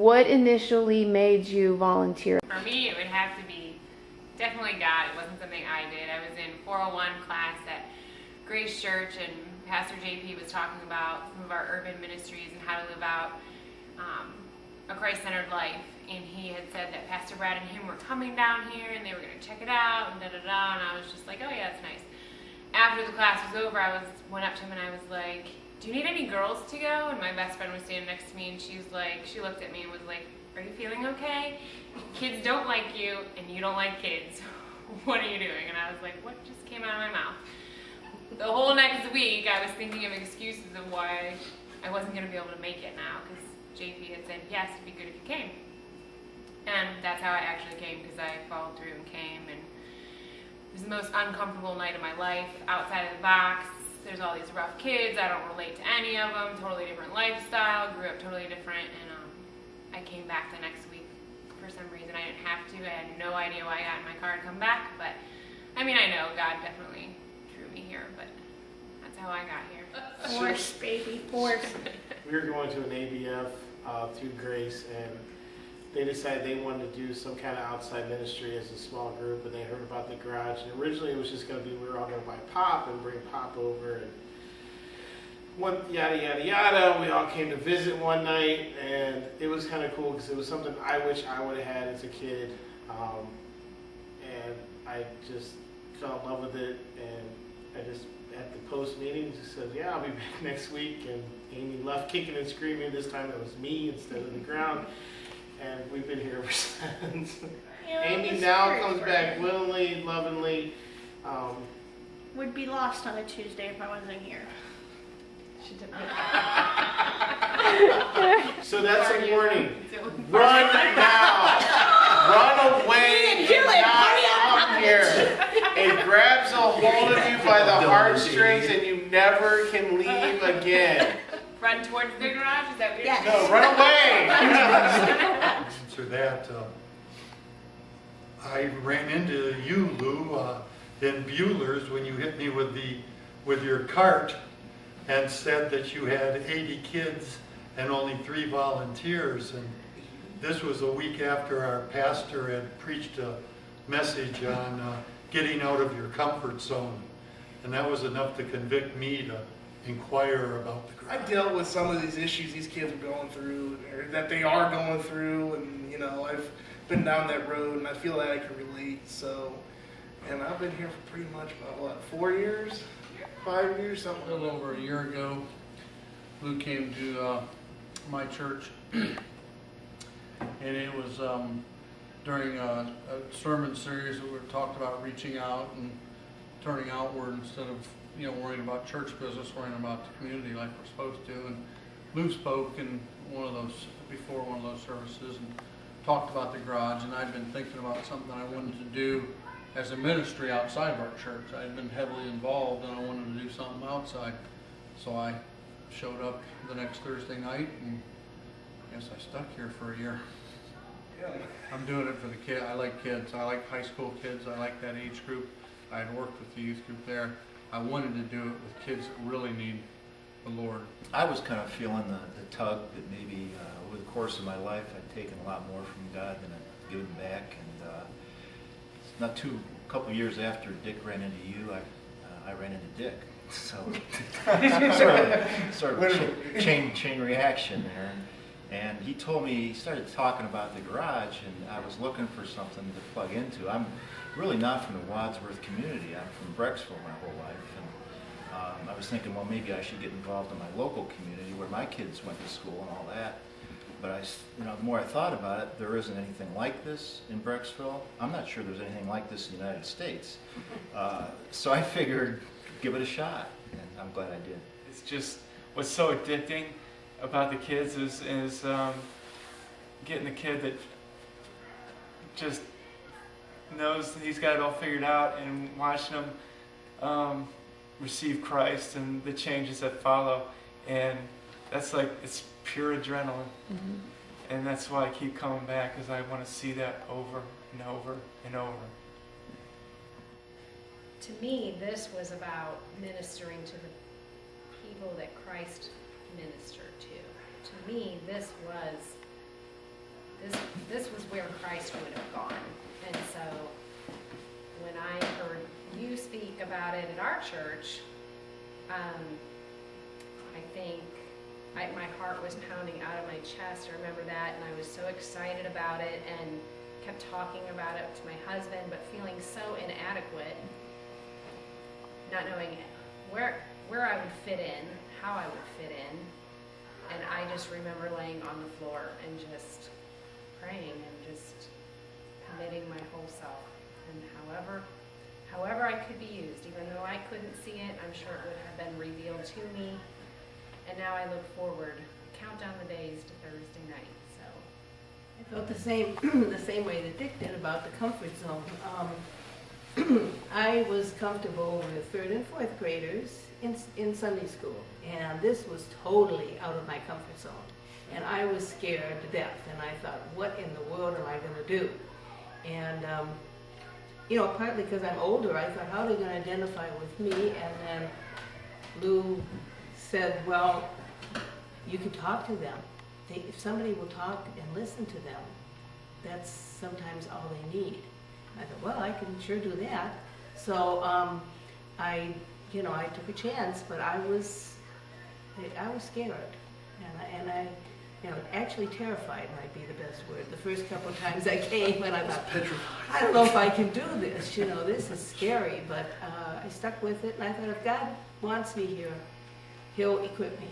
what initially made you volunteer? For me, it would have to be definitely God. It wasn't something I did. I was in 401 class at Grace Church, and Pastor JP was talking about some of our urban ministries and how to live out a Christ-centered life. And he had said that Pastor Brad and him were coming down here, and they were going to check it out, and da-da-da, and I was just like, oh yeah, that's nice. After the class was over, I went up to him and I was like, do you need any girls to go? And my best friend was standing next to me, and she looked at me and was like, are you feeling okay? Kids don't like you, and you don't like kids. What are you doing? And I was like, what just came out of my mouth? The whole next week, I was thinking of excuses of why I wasn't going to be able to make it now, because JP had said, yes, it'd be good if you came. And that's how I actually came, because I followed through and came, and it was the most uncomfortable night of my life, outside of the box. There's all these rough kids, I don't relate to any of them, totally different lifestyle, grew up totally different, and I came back the next week. For some reason, I didn't have to. I had no idea why I got in my car to come back, but I mean, I know God definitely drew me here, but that's how I got here. Force, baby, force. We were going to an ABF through Grace, and they decided they wanted to do some kind of outside ministry as a small group, and they heard about the garage. And originally, it was just going to be we were all going to buy pop and bring pop over, and yada yada yada. We all came to visit one night, and it was kind of cool because it was something I wish I would have had as a kid, and I just fell in love with it. And I just at the post meeting just said, "Yeah, I'll be back next week." And Amy left kicking and screaming. This time it was me instead of the ground, and we've been here ever since. Amy now comes back willingly, lovingly. Would be lost on a Tuesday if I wasn't here. She did So that's a warning. Run now. Run away and not come here. It grabs a hold of you by the heartstrings and you never can leave again. Run towards the garage? Is that what you're Yes. No, run away. Answer that. I ran into you, Lou, in Bueller's when you hit me with your cart and said that you had 80 kids and only 3 volunteers. And this was a week after our pastor had preached a message on getting out of your comfort zone. And that was enough to convict me to inquire about the I garage. dealt with some of these issues these kids are going through, or that they are going through, and I've been down that road, and I feel that I can relate. So, and I've been here for pretty much about 4 years, 5 years, something. A little over a year ago, Lou came to my church, and it was during a sermon series that we talked about reaching out and turning outward instead of worrying about church business, worrying about the community like we're supposed to. And Lou spoke in before one of those services and talked about the garage, and I'd been thinking about something I wanted to do as a ministry outside of our church. I had been heavily involved, and I wanted to do something outside. So I showed up the next Thursday night, and I guess I stuck here for a year. Yeah. I'm doing it for the kid. I like kids. I like high school kids. I like that age group. I had worked with the youth group there. I wanted to do it with kids that really need the Lord. I was kind of feeling the tug that maybe over the course of my life I'd taken a lot more from God than I'd given back. And a couple years after Dick ran into you, I ran into Dick. So sort of chain reaction there. And he told me, he started talking about the garage, and I was looking for something to plug into. I'm really not from the Wadsworth community. I'm from Brecksville my whole life. And I was thinking, well, maybe I should get involved in my local community where my kids went to school and all that. But the more I thought about it, there isn't anything like this in Brecksville. I'm not sure there's anything like this in the United States. So I figured, give it a shot, and I'm glad I did. It's just what's so addicting about the kids is getting the kid that just knows that he's got it all figured out and watching them receive Christ and the changes that follow. And that's it's pure adrenaline. Mm-hmm. And that's why I keep coming back, because I want to see that over and over and over. To me, this was about ministering to the people that Christ ministered to. To me, this was this was where Christ would have gone. And so when I heard you speak about it at our church, I think my heart was pounding out of my chest. I remember that, and I was so excited about it and kept talking about it to my husband, but feeling so inadequate, not knowing where I would fit in, how I would fit in. And I just remember laying on the floor and just praying and just committing my whole self. And however I could be used, even though I couldn't see it, I'm sure it would have been revealed to me. And now I look forward, count down the days to Thursday night. So I felt the same way that Dick did about the comfort zone. I was comfortable with third and fourth graders in Sunday school, and this was totally out of my comfort zone. And I was scared to death, and I thought, what in the world am I going to do? And, partly because I'm older, I thought, how are they going to identify with me? And then Lou said, well, you can talk to them. If somebody will talk and listen to them, that's sometimes all they need. I thought, well, I can sure do that. So I took a chance, but I was scared, and I actually terrified might be the best word. The first couple of times I came, and I thought, I don't know if I can do this. This is scary. But I stuck with it, and I thought, if God wants me here, He'll equip me.